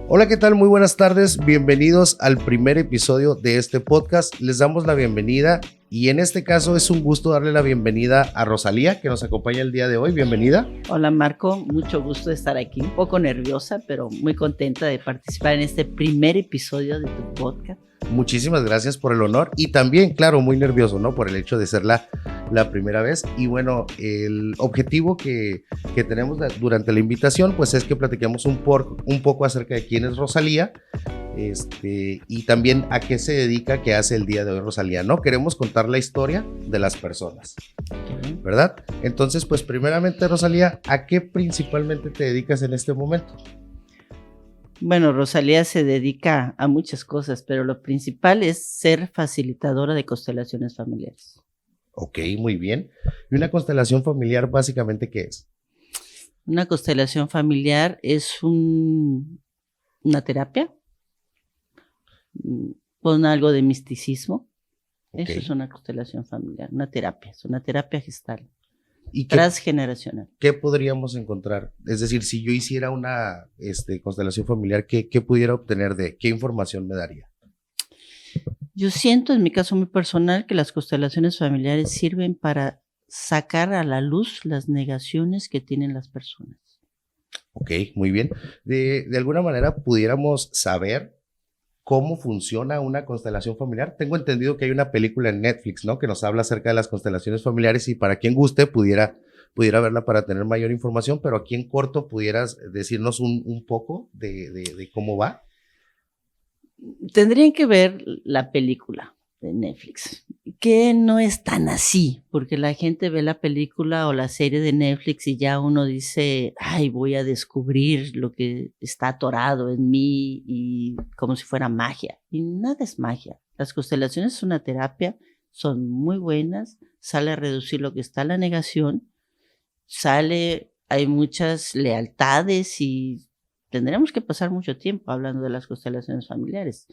Hola, ¿qué tal? Muy buenas tardes. Bienvenidos al primer episodio de este podcast. Les damos la bienvenida y en este caso es un gusto darle la bienvenida a Rosalía, que nos acompaña el día de hoy. Bienvenida. Hola Marco, mucho gusto de estar aquí. Un poco nerviosa, pero muy contenta de participar en este primer episodio de tu podcast. Muchísimas gracias por el honor y también, claro, muy nervioso, ¿no? Por el hecho de ser la primera vez. Y bueno, el objetivo que tenemos durante la invitación, pues es que platiquemos un poco acerca de quién es Rosalía, y también a qué se dedica, qué hace el día de hoy Rosalía, ¿no? Queremos contar la historia de las personas, ¿verdad? Entonces, pues primeramente, Rosalía, ¿a qué principalmente te dedicas en este momento? Bueno, Rosalía se dedica a muchas cosas, pero lo principal es ser facilitadora de constelaciones familiares. Ok, muy bien. ¿Y una constelación familiar básicamente qué es? Una constelación familiar es una terapia con algo de misticismo. Okay. Eso es una constelación familiar, es una terapia gestal. ¿Y transgeneracional. ¿Qué podríamos encontrar? Es decir, si yo hiciera una constelación familiar, ¿qué pudiera obtener qué información me daría? Yo siento, en mi caso muy personal, que las constelaciones familiares sirven para sacar a la luz las negaciones que tienen las personas. Ok, muy bien. De alguna manera pudiéramos saber cómo funciona una constelación familiar. Tengo entendido que hay una película en Netflix, ¿no? Que nos habla acerca de las constelaciones familiares y para quien guste pudiera verla para tener mayor información, pero aquí en corto pudieras decirnos un poco de cómo va. Tendrían que ver la película de Netflix, que no es tan así, porque la gente ve la película o la serie de Netflix y ya uno dice, ay, voy a descubrir lo que está atorado en mí y como si fuera magia. Y nada es magia. Las constelaciones son una terapia, son muy buenas, sale a reducir lo que está en la negación, hay muchas lealtades y tendremos que pasar mucho tiempo hablando de las constelaciones familiares.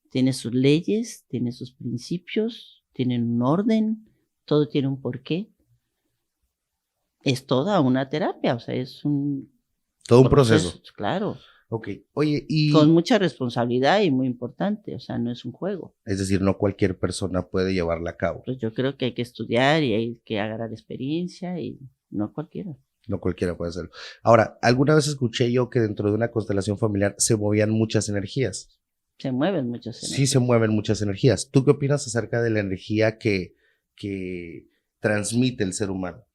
Tiene sus leyes, tiene sus principios, tienen un orden, todo tiene un porqué. Es toda una terapia, o sea, es todo un proceso. Claro. Ok, oye, Con mucha responsabilidad y muy importante, o sea, no es un juego. Es decir, no cualquier persona puede llevarla a cabo. Pues yo creo que hay que estudiar y hay que agarrar experiencia y no cualquiera. No cualquiera puede hacerlo. Ahora, alguna vez escuché yo que dentro de una constelación familiar se movían muchas energías. Se mueven muchas energías. Sí, se mueven muchas energías. ¿Tú qué opinas acerca de la energía que transmite el ser humano?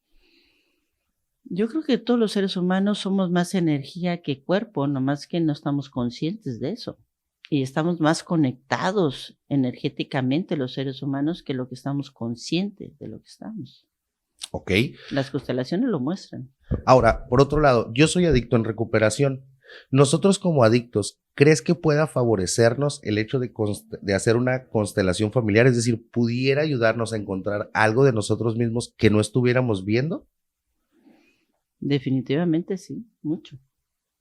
Yo creo que todos los seres humanos somos más energía que cuerpo, nomás que no estamos conscientes de eso. Y estamos más conectados energéticamente los seres humanos que lo que estamos conscientes de lo que estamos. Ok. Las constelaciones lo muestran. Ahora, por otro lado, yo soy adicto en recuperación. Nosotros como adictos, ¿crees que pueda favorecernos el hecho de hacer una constelación familiar? Es decir, ¿pudiera ayudarnos a encontrar algo de nosotros mismos que no estuviéramos viendo? Definitivamente sí, mucho.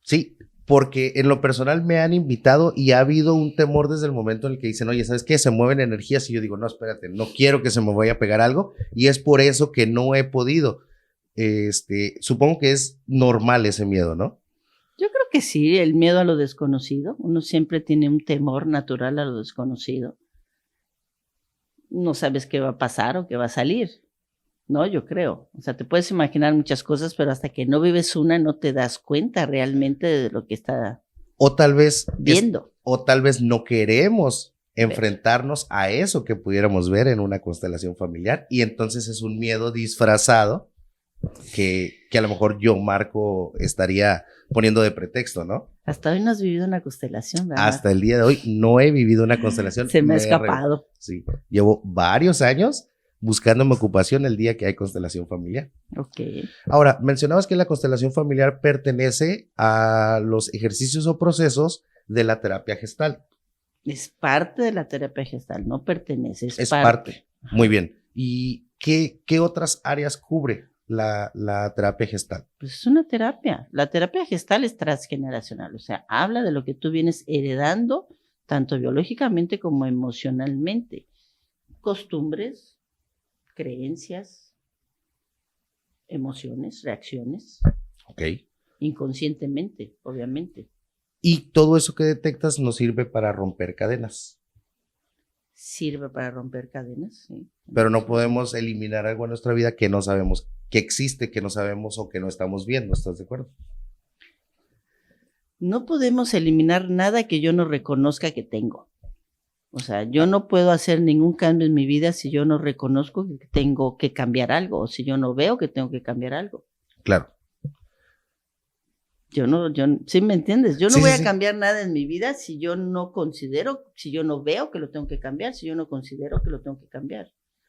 Sí, porque en lo personal me han invitado y ha habido un temor desde el momento en el que dicen, oye, ¿sabes qué? Se mueven energías y yo digo, no, espérate, no quiero que se me vaya a pegar algo y es por eso que no he podido. Supongo que es normal ese miedo, ¿no? Yo creo que sí, el miedo a lo desconocido. Uno siempre tiene un temor natural a lo desconocido. No sabes qué va a pasar o qué va a salir. No, yo creo. O sea, te puedes imaginar muchas cosas, pero hasta que no vives una no te das cuenta realmente de lo que está o tal vez viendo. O tal vez no queremos enfrentarnos a eso que pudiéramos ver en una constelación familiar y entonces es un miedo disfrazado que a lo mejor yo, Marco, estaría poniendo de pretexto, ¿no? Hasta hoy no has vivido una constelación, ¿verdad? Hasta el día de hoy no he vivido una constelación. Se me ha escapado. Sí, llevo varios años buscándome ocupación el día que hay constelación familiar. Ok. Ahora, mencionabas que la constelación familiar pertenece a los ejercicios o procesos de la terapia gestal. Es parte de la terapia gestal, no pertenece, es parte. Muy bien. ¿Y qué otras áreas cubre la terapia gestal? Pues es una terapia. La terapia gestal es transgeneracional, o sea, habla de lo que tú vienes heredando, tanto biológicamente como emocionalmente. Costumbres, creencias, emociones, reacciones. Ok. Inconscientemente, obviamente. Y todo eso que detectas nos sirve para romper cadenas. Sirve para romper cadenas, sí. Pero no podemos eliminar algo en nuestra vida que no sabemos que existe, que no sabemos o que no estamos viendo, ¿estás de acuerdo? No podemos eliminar nada que yo no reconozca que tengo. O sea, yo no puedo hacer ningún cambio en mi vida si yo no reconozco que tengo que cambiar algo o si yo no veo que tengo que cambiar algo. Claro. ¿Sí me entiendes? Yo no Sí, voy sí, a sí. cambiar nada en mi vida si yo no considero, si yo no veo que lo tengo que cambiar, si yo no considero que lo tengo que cambiar.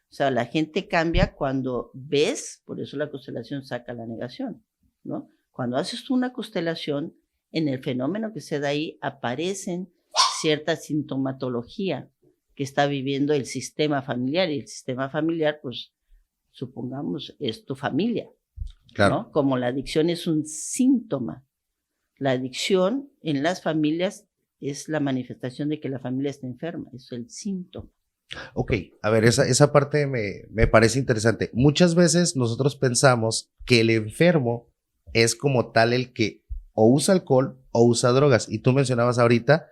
O sea, la gente cambia cuando ves, por eso la constelación saca la negación, ¿no? Cuando haces tú una constelación, en el fenómeno que se da ahí aparecen cierta sintomatología que está viviendo el sistema familiar, y el sistema familiar, pues, supongamos, es tu familia, Claro. ¿no? Como la adicción es un síntoma. La adicción en las familias es la manifestación de que la familia está enferma, es el síntoma. Ok, a ver, esa parte me parece interesante. Muchas veces nosotros pensamos que el enfermo es como tal el que o usa alcohol o usa drogas. Y tú mencionabas ahorita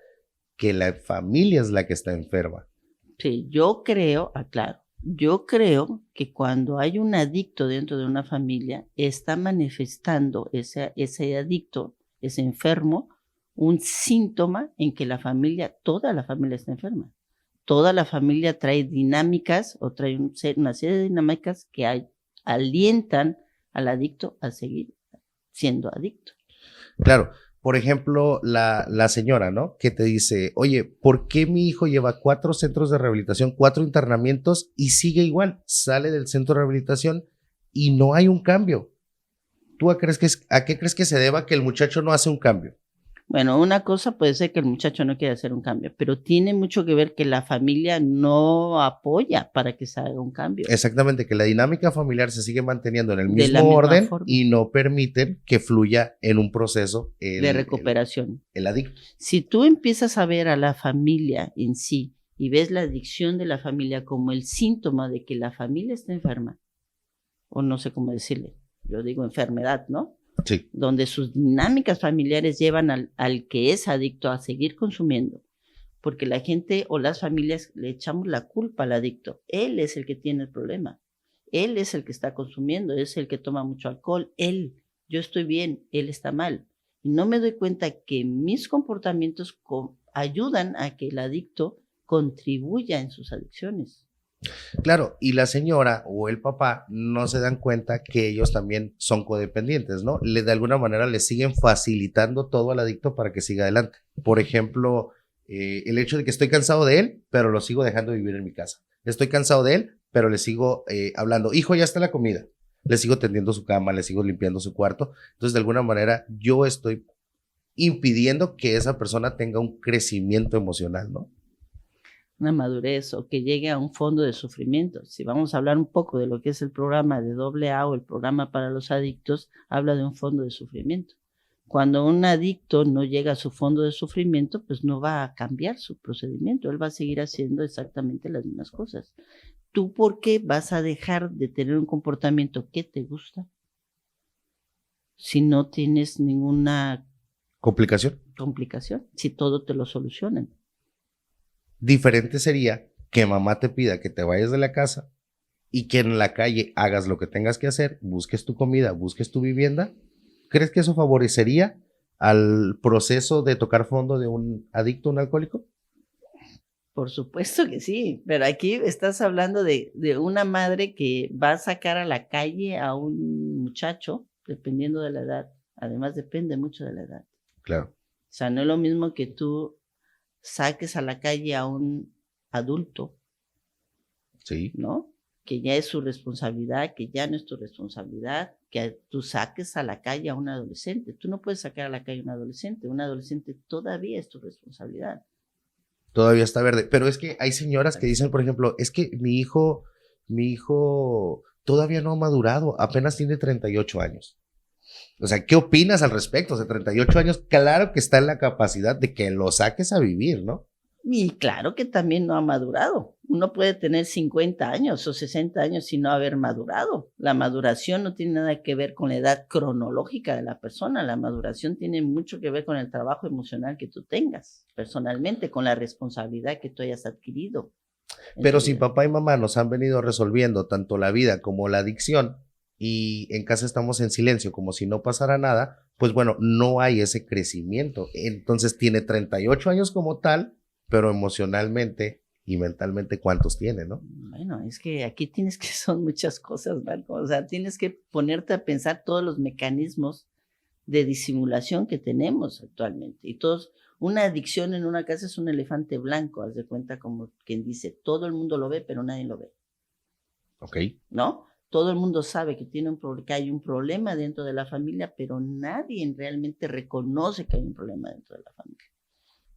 que la familia es la que está enferma. Sí, yo creo que cuando hay un adicto dentro de una familia, está manifestando ese adicto, ese enfermo, un síntoma en que toda la familia está enferma. Toda la familia trae dinámicas o trae una serie de dinámicas que alientan al adicto a seguir siendo adicto. Claro, por ejemplo, la señora, ¿no? Que te dice, oye, ¿por qué mi hijo lleva 4 centros de rehabilitación, 4 internamientos y sigue igual? Sale del centro de rehabilitación y no hay un cambio. ¿Tú a qué crees que se deba que el muchacho no hace un cambio? Bueno, una cosa puede ser que el muchacho no quiera hacer un cambio, pero tiene mucho que ver que la familia no apoya para que se haga un cambio. Exactamente, que la dinámica familiar se sigue manteniendo en el De la mismo misma orden forma. y no permiten que fluya en un proceso De recuperación. el adicto. Si tú empiezas a ver a la familia en sí y ves la adicción de la familia como el síntoma de que la familia está enferma, o no sé cómo decirle, yo digo enfermedad, ¿no? Sí. Donde sus dinámicas familiares llevan al que es adicto a seguir consumiendo, porque la gente o las familias le echamos la culpa al adicto. Él es el que tiene el problema, él es el que está consumiendo, es el que toma mucho alcohol, yo estoy bien, él está mal. Y no me doy cuenta que mis comportamientos ayudan a que el adicto contribuya en sus adicciones. Claro, y la señora o el papá no se dan cuenta que ellos también son codependientes, ¿no? De alguna manera le siguen facilitando todo al adicto para que siga adelante. Por ejemplo, el hecho de que estoy cansado de él, pero lo sigo dejando vivir en mi casa. Estoy cansado de él, pero le sigo hablando, hijo, ya está la comida. Le sigo tendiendo su cama, le sigo limpiando su cuarto. Entonces, de alguna manera, yo estoy impidiendo que esa persona tenga un crecimiento emocional, ¿no? Una madurez o que llegue a un fondo de sufrimiento. Si vamos a hablar un poco de lo que es el programa de AA o el programa para los adictos, habla de un fondo de sufrimiento. Cuando un adicto no llega a su fondo de sufrimiento, pues no va a cambiar su procedimiento, él va a seguir haciendo exactamente las mismas cosas. ¿Tú por qué vas a dejar de tener un comportamiento que te gusta si no tienes ninguna complicación? Si todo te lo solucionan. Diferente sería que mamá te pida que te vayas de la casa y que en la calle hagas lo que tengas que hacer, busques tu comida, busques tu vivienda. ¿Crees que eso favorecería al proceso de tocar fondo de un adicto, un alcohólico? Por supuesto que sí, pero aquí estás hablando de una madre que va a sacar a la calle a un muchacho, dependiendo de la edad. Además, depende mucho de la edad. Claro. O sea, no es lo mismo que tú saques a la calle a un adulto, Sí. ¿no? Que ya es su responsabilidad, que ya no es tu responsabilidad, que tú saques a la calle a un adolescente. Tú no puedes sacar a la calle a un adolescente todavía es tu responsabilidad. Todavía está verde, pero es que hay señoras que dicen, por ejemplo, es que mi hijo todavía no ha madurado, apenas tiene 38 años. O sea, ¿qué opinas al respecto? O sea, 38 años, claro que está en la capacidad de que lo saques a vivir, ¿no? Y claro que también no ha madurado. Uno puede tener 50 años o 60 años y no haber madurado. La maduración no tiene nada que ver con la edad cronológica de la persona. La maduración tiene mucho que ver con el trabajo emocional que tú tengas personalmente, con la responsabilidad que tú hayas adquirido en Pero tu si vida. papá y mamá nos han venido resolviendo tanto la vida como la adicción y en casa estamos en silencio como si no pasara nada, pues bueno, no hay ese crecimiento. Entonces tiene 38 años como tal, pero emocionalmente y mentalmente, ¿cuántos tiene, no? Bueno, es que aquí tienes que son muchas cosas, Marco. O sea, tienes que ponerte a pensar todos los mecanismos de disimulación que tenemos actualmente. Y todos, una adicción en una casa es un elefante blanco, haz de cuenta como quien dice, todo el mundo lo ve, pero nadie lo ve, Ok. ¿no? Todo el mundo sabe que, que hay un problema dentro de la familia, pero nadie realmente reconoce que hay un problema dentro de la familia.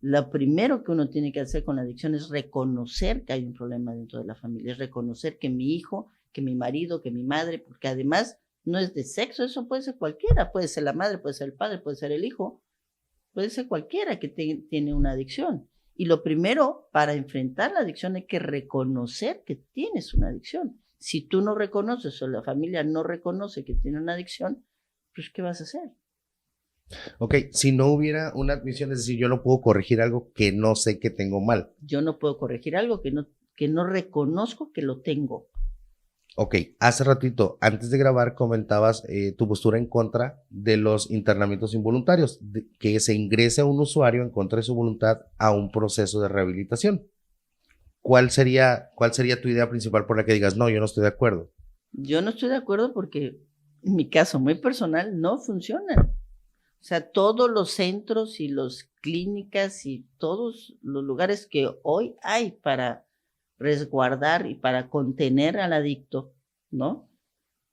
Lo primero que uno tiene que hacer con la adicción es reconocer que hay un problema dentro de la familia, es reconocer que mi hijo, que mi marido, que mi madre, porque además no es de sexo, eso puede ser cualquiera, puede ser la madre, puede ser el padre, puede ser el hijo, puede ser cualquiera que tiene una adicción. Y lo primero para enfrentar la adicción hay que reconocer que tienes una adicción. Si tú no reconoces o la familia no reconoce que tiene una adicción, pues ¿qué vas a hacer? Ok, si no hubiera una admisión, es decir, yo no puedo corregir algo que no sé que tengo mal. Yo no puedo corregir algo que no reconozco que lo tengo. Ok, hace ratito, antes de grabar, comentabas tu postura en contra de los internamientos involuntarios, que se ingrese a un usuario en contra de su voluntad a un proceso de rehabilitación. ¿Cuál sería tu idea principal por la que digas, no, yo no estoy de acuerdo? Yo no estoy de acuerdo porque en mi caso muy personal no funcionan. O sea, todos los centros y las clínicas y todos los lugares que hoy hay para resguardar y para contener al adicto, ¿no?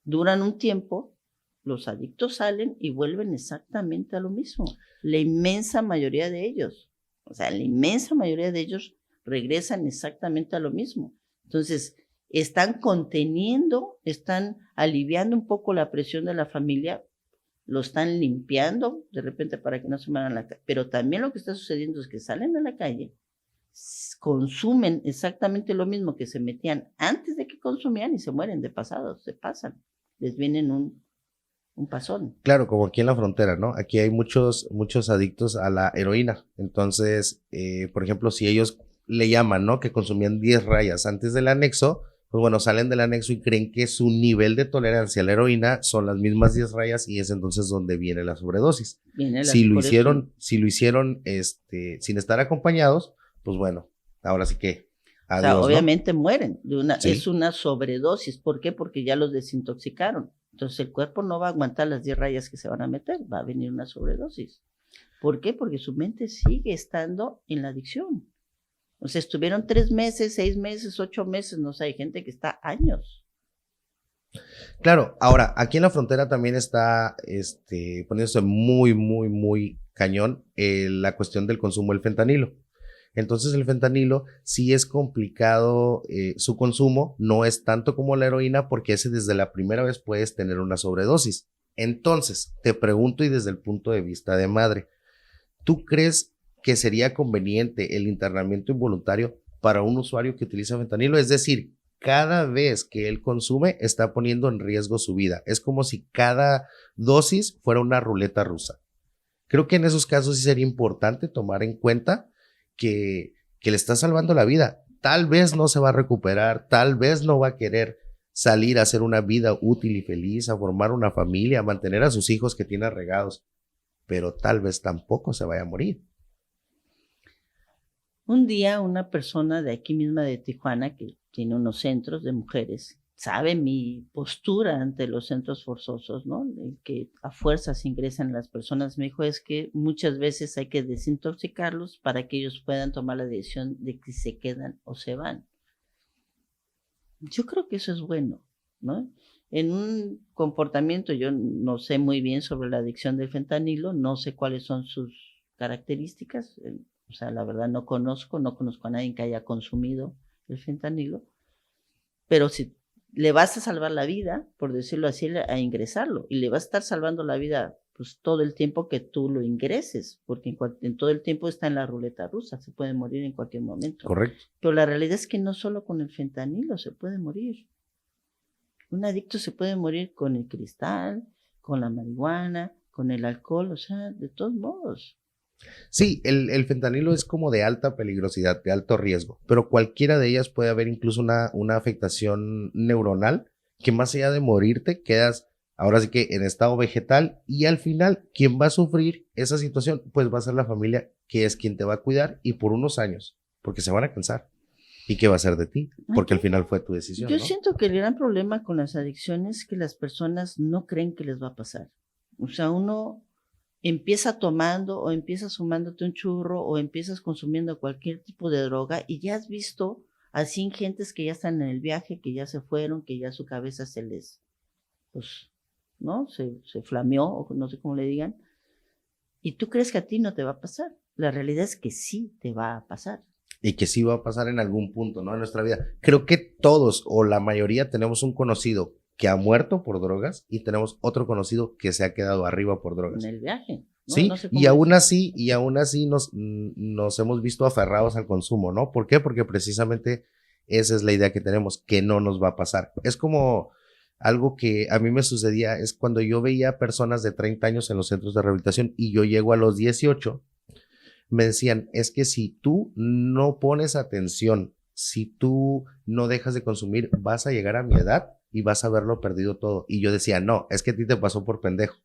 Duran un tiempo, los adictos salen y vuelven exactamente a lo mismo. La inmensa mayoría de ellos, o sea, la inmensa mayoría de ellos regresan exactamente a lo mismo. Entonces, están conteniendo, están aliviando un poco la presión de la familia, lo están limpiando de repente para que no se mueran la calle. Pero también lo que está sucediendo es que salen a la calle, consumen exactamente lo mismo que se metían antes de que consumían y se mueren de pasado, se pasan, les vienen un pasón. Claro, como aquí en la frontera, ¿no? Aquí hay muchos adictos a la heroína. Entonces, por ejemplo, si ellos le llaman, ¿no? Que consumían 10 rayas antes del anexo, pues bueno, salen del anexo y creen que su nivel de tolerancia a la heroína son las mismas 10 rayas y es entonces donde viene la sobredosis. Viene Si lo por eso, hicieron, sin estar acompañados, pues bueno, ahora sí que, o sea, adiós, ¿no? obviamente mueren. Es Sí. una sobredosis. ¿Por qué? Porque ya los desintoxicaron. Entonces el cuerpo no va a aguantar las 10 rayas que se van a meter, va a venir una sobredosis. ¿Por qué? Porque su mente sigue estando en la adicción. O sea, estuvieron 3 meses, 6 meses, 8 meses, no sé, hay gente que está años. Claro, ahora, aquí en la frontera también está poniéndose muy, muy, muy cañón la cuestión del consumo del fentanilo. Entonces el fentanilo sí es complicado su consumo, no es tanto como la heroína porque ese desde la primera vez puedes tener una sobredosis. Entonces, te pregunto y desde el punto de vista de madre, ¿tú crees que sería conveniente el internamiento involuntario para un usuario que utiliza fentanilo? Es decir, cada vez que él consume está poniendo en riesgo su vida. Es como si cada dosis fuera una ruleta rusa. Creo que en esos casos sí sería importante tomar en cuenta que le está salvando la vida. Tal vez no se va a recuperar, tal vez no va a querer salir a hacer una vida útil y feliz, a formar una familia, a mantener a sus hijos que tiene regados, pero tal vez tampoco se vaya a morir. Un día una persona de aquí misma de Tijuana, que tiene unos centros de mujeres, sabe mi postura ante los centros forzosos, ¿no? El que a fuerzas ingresan las personas, me dijo, es que muchas veces hay que desintoxicarlos para que ellos puedan tomar la decisión de que se quedan o se van. Yo creo que eso es bueno, ¿no? En un comportamiento, yo no sé muy bien sobre la adicción del fentanilo, no sé cuáles son sus características, o sea, la verdad no conozco a nadie que haya consumido el fentanilo, pero si le vas a salvar la vida, por decirlo así, a ingresarlo, y le vas a estar salvando la vida pues todo el tiempo que tú lo ingreses, porque en todo el tiempo está en la ruleta rusa, se puede morir en cualquier momento. Correcto. Pero la realidad es que no solo con el fentanilo se puede morir. Un adicto se puede morir con el cristal, con la marihuana, con el alcohol, o sea, de todos modos. Sí, el fentanilo es como de alta peligrosidad, de alto riesgo, pero cualquiera de ellas puede haber incluso una afectación neuronal que más allá de morirte quedas ahora sí que en estado vegetal y al final quien va a sufrir esa situación pues va a ser la familia que es quien te va a cuidar y por unos años, porque se van a cansar. ¿Y qué va a ser de ti? Porque al final fue tu decisión, Yo ¿no? siento que el gran problema con las adicciones es que las personas no creen que les va a pasar. O sea, uno empieza tomando o empiezas fumándote un churro o empiezas consumiendo cualquier tipo de droga y ya has visto así gentes que ya están en el viaje, que ya se fueron, que ya su cabeza se les, pues, ¿no? Se flameó o no sé cómo le digan. Y tú crees que a ti no te va a pasar. La realidad es que sí te va a pasar. Y que sí va a pasar en algún punto, ¿no? En nuestra vida. Creo que todos o la mayoría tenemos un conocido que ha muerto por drogas y tenemos otro conocido que se ha quedado arriba por drogas. En el viaje. ¿No? Sí, No sé y aún así nos hemos visto aferrados al consumo, ¿no? ¿Por qué? Porque precisamente esa es la idea que tenemos, que no nos va a pasar. Es como algo que a mí me sucedía, es cuando yo veía personas de 30 años en los centros de rehabilitación y yo llego a los 18, me decían, es que si tú no pones atención, si tú no dejas de consumir, vas a llegar a mi edad y vas a haberlo perdido todo. Y yo decía, no, es que a ti te pasó por pendejo.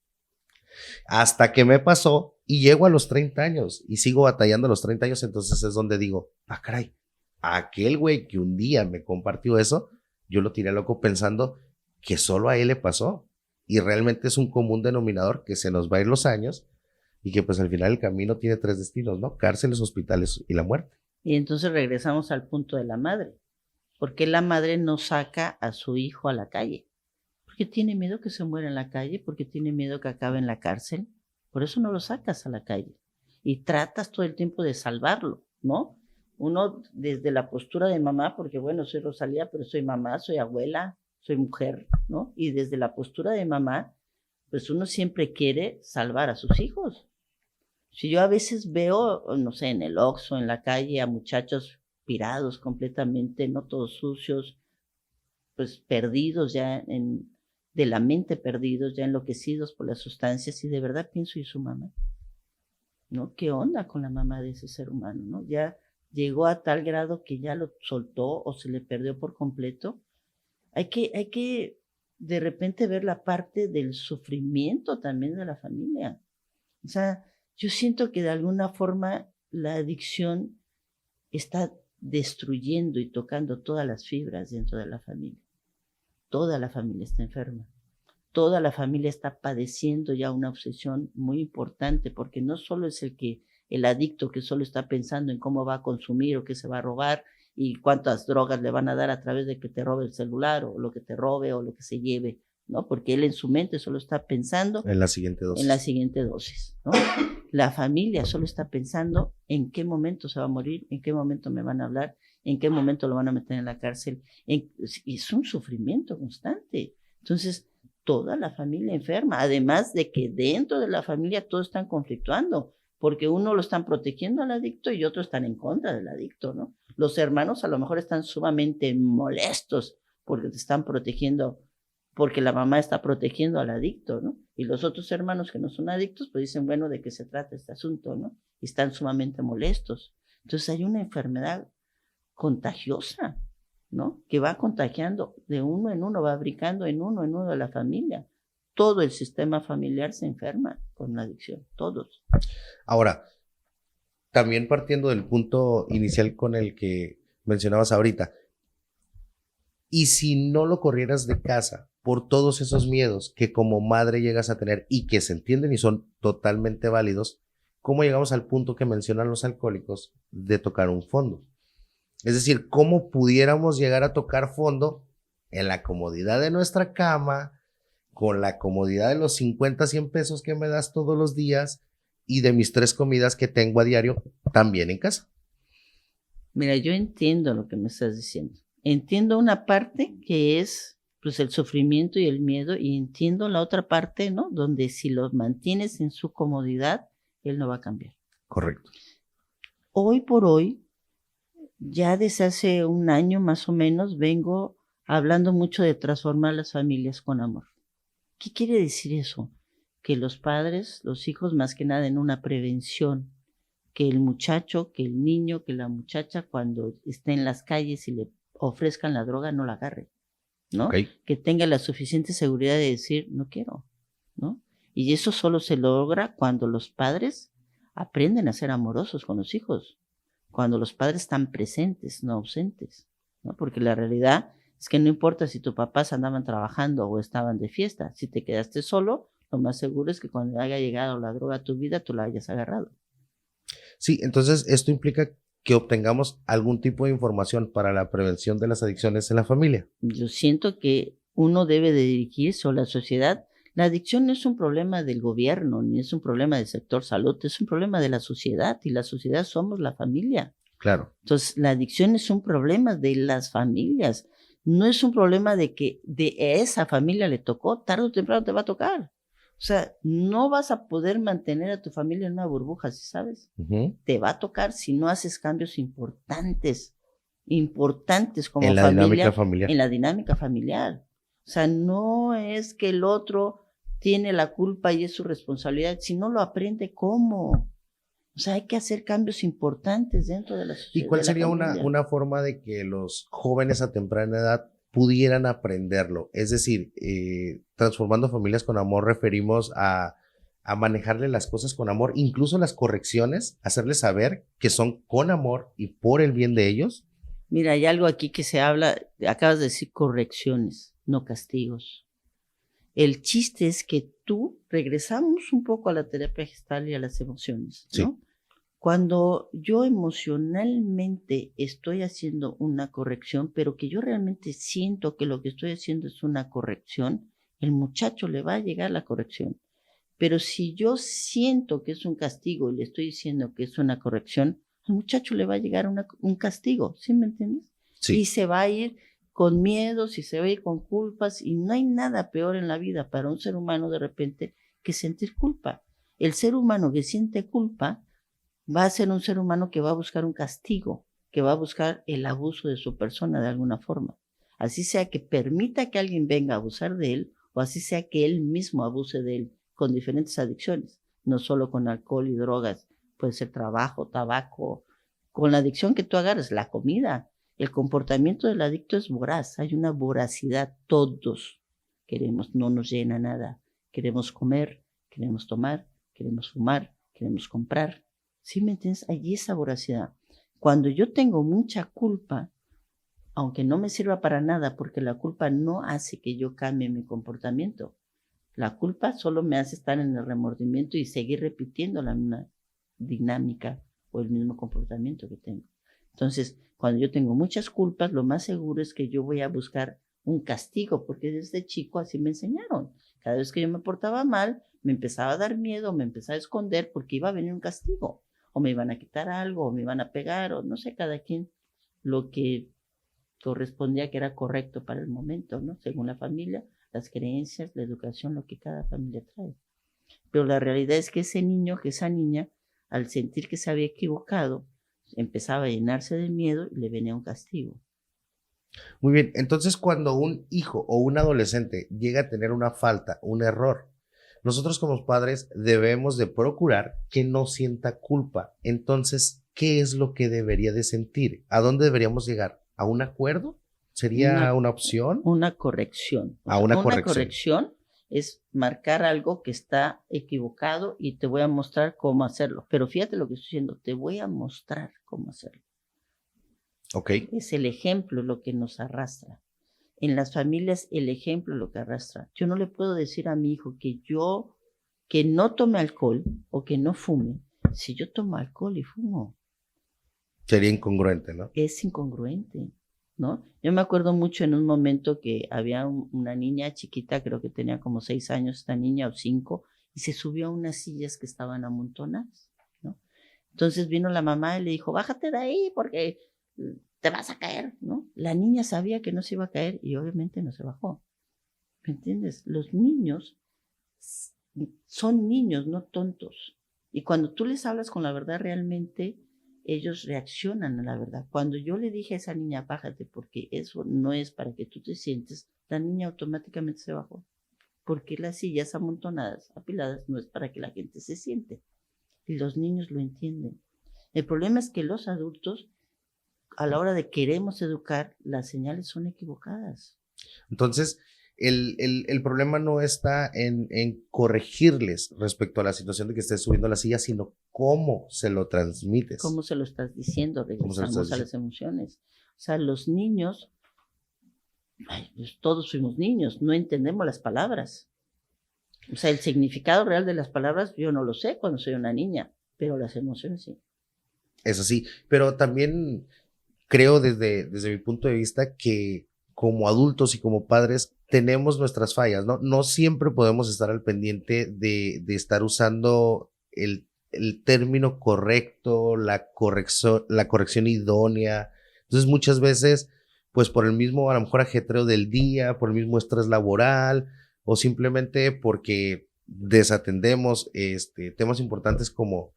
Hasta que me pasó y llego a los 30 años y sigo batallando a los 30 años, entonces es donde digo, caray, aquel güey que un día me compartió eso, yo lo tiré loco pensando que solo a él le pasó y realmente es un común denominador que se nos va a ir los años y que pues al final el camino tiene 3 destinos, ¿no? Cárceles, hospitales y la muerte. Y entonces regresamos al punto de la madre. ¿Por qué la madre no saca a su hijo a la calle? Porque tiene miedo que se muera en la calle, porque tiene miedo que acabe en la cárcel. Por eso no lo sacas a la calle. Y tratas todo el tiempo de salvarlo, ¿no? Uno desde la postura de mamá, porque bueno, soy Rosalía, pero soy mamá, soy abuela, soy mujer, ¿no? Y desde la postura de mamá, pues uno siempre quiere salvar a sus hijos. Si yo a veces veo, no sé, en el Oxxo, en la calle, a muchachos pirados completamente, no todos sucios, pues perdidos ya de la mente perdidos, ya enloquecidos por las sustancias, y de verdad pienso, ¿y su mamá? ¿No? ¿Qué onda con la mamá de ese ser humano? ¿No? Ya llegó a tal grado que ya lo soltó o se le perdió por completo. Hay que de repente ver la parte del sufrimiento también de la familia. O sea, yo siento que de alguna forma la adicción está destruyendo y tocando todas las fibras dentro de la familia. Toda la familia está enferma. Toda la familia está padeciendo ya una obsesión muy importante, porque no solo es el adicto que solo está pensando en cómo va a consumir o qué se va a robar y cuántas drogas le van a dar a través de que te robe el celular o lo que te robe o lo que se lleve, ¿no? Porque él en su mente solo está pensando en la siguiente dosis. En la siguiente dosis, ¿no? La familia solo está pensando en qué momento se va a morir, en qué momento me van a hablar, en qué momento lo van a meter en la cárcel. Y es un sufrimiento constante. Entonces, toda la familia enferma, además de que dentro de la familia todos están conflictuando, porque uno lo están protegiendo al adicto y otros están en contra del adicto, ¿no? Los hermanos a lo mejor están sumamente molestos porque te están protegiendo, porque la mamá está protegiendo al adicto, ¿no? Y los otros hermanos que no son adictos, pues dicen, bueno, ¿de qué se trata este asunto, no? Y están sumamente molestos. Entonces hay una enfermedad contagiosa, ¿no? Que va contagiando de uno en uno, va brincando en uno de la familia. Todo el sistema familiar se enferma con la adicción, todos. Ahora, también partiendo del punto inicial con el que mencionabas ahorita, y si no lo corrieras de casa por todos esos miedos que como madre llegas a tener y que se entienden y son totalmente válidos, ¿cómo llegamos al punto que mencionan los alcohólicos de tocar un fondo? Es decir, ¿cómo pudiéramos llegar a tocar fondo en la comodidad de nuestra cama, con la comodidad de los 50, 100 pesos que me das todos los días y de mis 3 comidas que tengo a diario también en casa? Mira, yo entiendo lo que me estás diciendo. Entiendo una parte que es pues el sufrimiento y el miedo, y entiendo la otra parte, ¿no? Donde si lo mantienes en su comodidad, él no va a cambiar. Correcto. Hoy por hoy, ya desde hace un año más o menos, vengo hablando mucho de transformar las familias con amor. ¿Qué quiere decir eso? Que los padres, los hijos, más que nada en una prevención, que el muchacho, que el niño, que la muchacha, cuando esté en las calles y le ofrezcan la droga, no la agarre, ¿no? Okay. Que tenga la suficiente seguridad de decir, no quiero, ¿no? Y eso solo se logra cuando los padres aprenden a ser amorosos con los hijos, cuando los padres están presentes, no ausentes, ¿no? Porque la realidad es que no importa si tus papás andaban trabajando o estaban de fiesta, si te quedaste solo, lo más seguro es que cuando haya llegado la droga a tu vida, tú la hayas agarrado. Sí, entonces esto implica que obtengamos algún tipo de información para la prevención de las adicciones en la familia. Yo siento que uno debe de dirigirse, o la sociedad. La adicción no es un problema del gobierno, ni es un problema del sector salud, es un problema de la sociedad, y la sociedad somos la familia. Claro. Entonces, la adicción es un problema de las familias, no es un problema de que de esa familia le tocó, tarde o temprano te va a tocar. O sea, no vas a poder mantener a tu familia en una burbuja, ¿sí sabes? Te va a tocar si no haces cambios importantes como En la dinámica familiar. en la dinámica familiar. O sea, no es que el otro tiene la culpa y es su responsabilidad, si no lo aprende, ¿cómo? O sea, hay que hacer cambios importantes dentro de la sociedad. ¿Y cuál sería una forma de que los jóvenes a temprana edad pudieran aprenderlo? Es decir, transformando familias con amor referimos a manejarle las cosas con amor, incluso las correcciones, hacerles saber que son con amor y por el bien de ellos. Mira, hay algo aquí que se habla, acabas de decir correcciones, no castigos. El chiste es que regresamos un poco a la terapia gestal y a las emociones, ¿no? Sí. Cuando yo emocionalmente estoy haciendo una corrección, pero que yo realmente siento que lo que estoy haciendo es una corrección, el muchacho le va a llegar la corrección. Pero si yo siento que es un castigo y le estoy diciendo que es una corrección, al muchacho le va a llegar un castigo, ¿sí me entiendes? Sí. Y se va a ir con miedos y se va a ir con culpas, y no hay nada peor en la vida para un ser humano de repente que sentir culpa. El ser humano que siente culpa va a ser un ser humano que va a buscar un castigo, que va a buscar el abuso de su persona de alguna forma. Así sea que permita que alguien venga a abusar de él, o así sea que él mismo abuse de él con diferentes adicciones, no solo con alcohol y drogas, puede ser trabajo, tabaco, con la adicción que tú agarres, la comida. El comportamiento del adicto es voraz, hay una voracidad, todos queremos, no nos llena nada, queremos comer, queremos tomar, queremos fumar, queremos comprar. ¿Sí me entiendes? Allí esa voracidad. Cuando yo tengo mucha culpa, aunque no me sirva para nada, porque la culpa no hace que yo cambie mi comportamiento. La culpa solo me hace estar en el remordimiento y seguir repitiendo la misma dinámica o el mismo comportamiento que tengo. Entonces, cuando yo tengo muchas culpas, lo más seguro es que yo voy a buscar un castigo, porque desde chico así me enseñaron. Cada vez que yo me portaba mal, me empezaba a dar miedo, me empezaba a esconder porque iba a venir un castigo. O me iban a quitar algo, o me iban a pegar, o no sé, cada quien lo que correspondía que era correcto para el momento, ¿no? Según la familia, las creencias, la educación, lo que cada familia trae. Pero la realidad es que ese niño, que esa niña, al sentir que se había equivocado, empezaba a llenarse de miedo y le venía un castigo. Muy bien, entonces cuando un hijo o un adolescente llega a tener una falta, un error, nosotros como padres debemos de procurar que no sienta culpa. Entonces, ¿qué es lo que debería de sentir? ¿A dónde deberíamos llegar? ¿A un acuerdo? ¿Sería una opción? Una corrección. A una corrección. Una corrección es marcar algo que está equivocado y te voy a mostrar cómo hacerlo. Pero fíjate lo que estoy diciendo, te voy a mostrar cómo hacerlo. Ok. Es el ejemplo lo que nos arrastra. En las familias el ejemplo es lo que arrastra. Yo no le puedo decir a mi hijo que no tome alcohol o que no fume si yo tomo alcohol y fumo. Sería incongruente, ¿no? Es incongruente, ¿no? Yo me acuerdo mucho en un momento que había una niña chiquita, creo que tenía como 6 años esta niña o 5, y se subió a unas sillas que estaban amontonadas, ¿no? Entonces vino la mamá y le dijo, bájate de ahí porque te vas a caer, ¿no? La niña sabía que no se iba a caer y obviamente no se bajó. ¿Me entiendes? Los niños son niños, no tontos. Y cuando tú les hablas con la verdad, realmente ellos reaccionan a la verdad. Cuando yo le dije a esa niña, bájate, porque eso no es para que tú te sientes, la niña automáticamente se bajó. Porque las sillas amontonadas, apiladas, no es para que la gente se siente. Y los niños lo entienden. El problema es que los adultos, a la hora de queremos educar, las señales son equivocadas. Entonces, el problema no está en corregirles respecto a la situación de que estés subiendo a la silla, sino cómo se lo transmites. ¿Cómo se lo estás diciendo? Regresamos a diciendo? las emociones. O sea, los niños, pues todos fuimos niños, no entendemos las palabras. O sea, el significado real de las palabras yo no lo sé cuando soy una niña, pero las emociones sí. Es así, pero también creo desde mi punto de vista que como adultos y como padres tenemos nuestras fallas, ¿no? No siempre podemos estar al pendiente de estar usando el término correcto, la corrección idónea. Entonces muchas veces, pues por el mismo a lo mejor ajetreo del día, por el mismo estrés laboral o simplemente porque desatendemos temas importantes como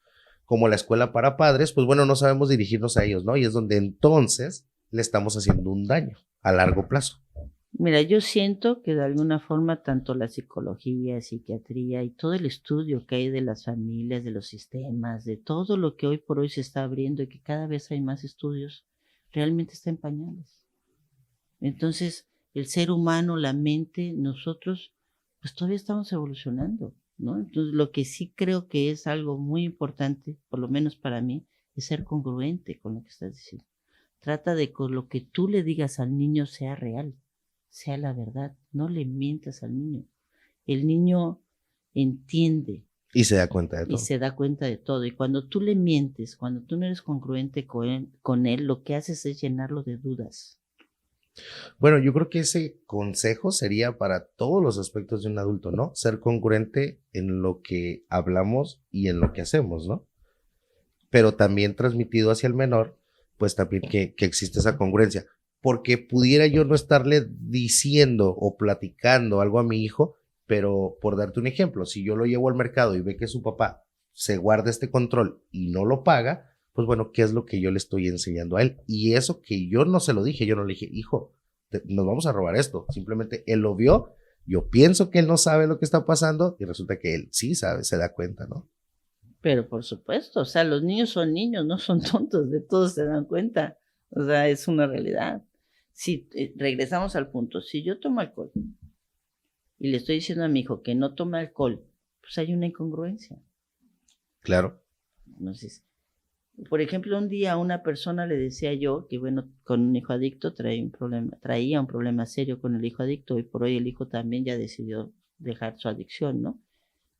la escuela para padres, pues bueno, no sabemos dirigirnos a ellos, ¿no? Y es donde entonces le estamos haciendo un daño a largo plazo. Mira, yo siento que de alguna forma tanto la psicología, psiquiatría y todo el estudio que hay de las familias, de los sistemas, de todo lo que hoy por hoy se está abriendo y que cada vez hay más estudios, realmente está en pañales. Entonces, el ser humano, la mente, nosotros, pues todavía estamos evolucionando, ¿no? Entonces, lo que sí creo que es algo muy importante, por lo menos para mí, es ser congruente con lo que estás diciendo. Trata de que lo que tú le digas al niño sea real, sea la verdad. No le mientas al niño. El niño entiende. Y se da cuenta de todo. Y se da cuenta de todo. Y cuando tú le mientes, cuando tú no eres congruente con él, lo que haces es llenarlo de dudas. Bueno, yo creo que ese consejo sería para todos los aspectos de un adulto, ¿no? Ser congruente en lo que hablamos y en lo que hacemos, ¿no? Pero también transmitido hacia el menor, pues también que existe esa congruencia. Porque pudiera yo no estarle diciendo o platicando algo a mi hijo, pero por darte un ejemplo, si yo lo llevo al mercado y ve que su papá se guarda este control y no lo paga, pues bueno, ¿qué es lo que yo le estoy enseñando a él? Y eso que yo no se lo dije, yo no le dije, hijo, nos vamos a robar esto. Simplemente él lo vio, yo pienso que él no sabe lo que está pasando y resulta que él sí sabe, se da cuenta, ¿no? Pero por supuesto, o sea, los niños son niños, no son tontos, de todos se dan cuenta. O sea, es una realidad. Si regresamos al punto, si yo tomo alcohol y le estoy diciendo a mi hijo que no tome alcohol, pues hay una incongruencia. Claro. Entonces, por ejemplo, un día a una persona le decía yo que, bueno, con un hijo adicto traía un problema serio con el hijo adicto y por hoy el hijo también ya decidió dejar su adicción, ¿no?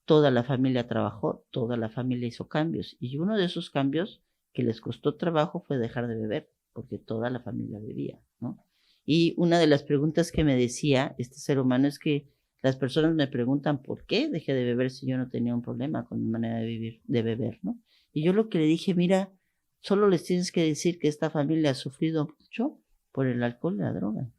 Toda la familia trabajó, toda la familia hizo cambios y uno de esos cambios que les costó trabajo fue dejar de beber, porque toda la familia bebía, ¿no? Y una de las preguntas que me decía este ser humano es que las personas me preguntan por qué dejé de beber si yo no tenía un problema con mi manera de beber, ¿no? Y yo lo que le dije, mira, solo les tienes que decir que esta familia ha sufrido mucho por el alcohol y la droga.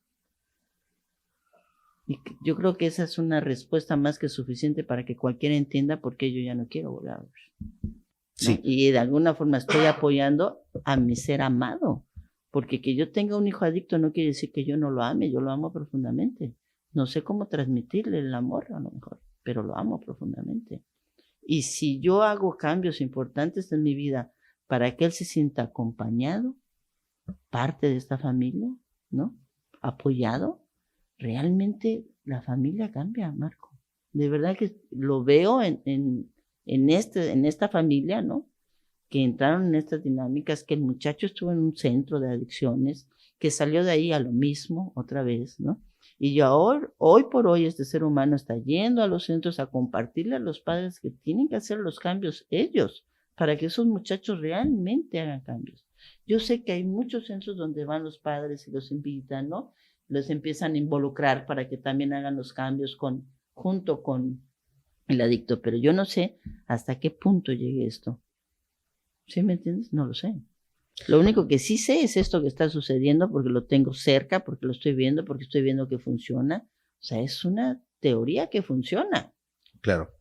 Y yo creo que esa es una respuesta más que suficiente para que cualquiera entienda por qué yo ya no quiero volver a beber, ¿no? Sí. Y de alguna forma estoy apoyando a mi ser amado, porque que yo tenga un hijo adicto no quiere decir que yo no lo ame, yo lo amo profundamente. No sé cómo transmitirle el amor a lo mejor, pero lo amo profundamente. Y si yo hago cambios importantes en mi vida para que él se sienta acompañado, parte de esta familia, ¿no? Apoyado, realmente la familia cambia, Marco. De verdad que lo veo en esta familia, ¿no? Que entraron en estas dinámicas, que el muchacho estuvo en un centro de adicciones, que salió de ahí a lo mismo otra vez, ¿no? Y yo ahora, hoy por hoy, este ser humano está yendo a los centros a compartirle a los padres que tienen que hacer los cambios ellos, para que esos muchachos realmente hagan cambios. Yo sé que hay muchos centros donde van los padres y los invitan, ¿no? Los empiezan a involucrar para que también hagan los cambios junto con el adicto, pero yo no sé hasta qué punto llegue esto. ¿Sí me entiendes? No lo sé. Lo único que sí sé es esto que está sucediendo porque lo tengo cerca, porque lo estoy viendo, porque estoy viendo que funciona, O sea, es una teoría que funciona. Claro.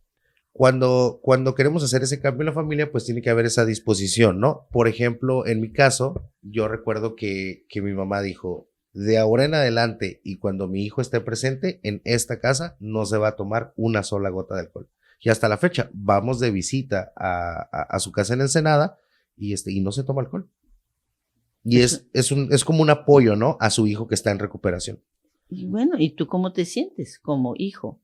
Cuando queremos hacer ese cambio en la familia, pues tiene que haber esa disposición, ¿no? Por ejemplo, en mi caso, yo recuerdo que mi mamá dijo, de ahora en adelante y cuando mi hijo esté presente en esta casa, no se va a tomar una sola gota de alcohol. Y hasta la fecha, vamos de visita a su casa en Ensenada y no se toma alcohol. Y es como un apoyo, ¿no? A su hijo que está en recuperación. Y bueno, ¿y tú cómo te sientes como hijo?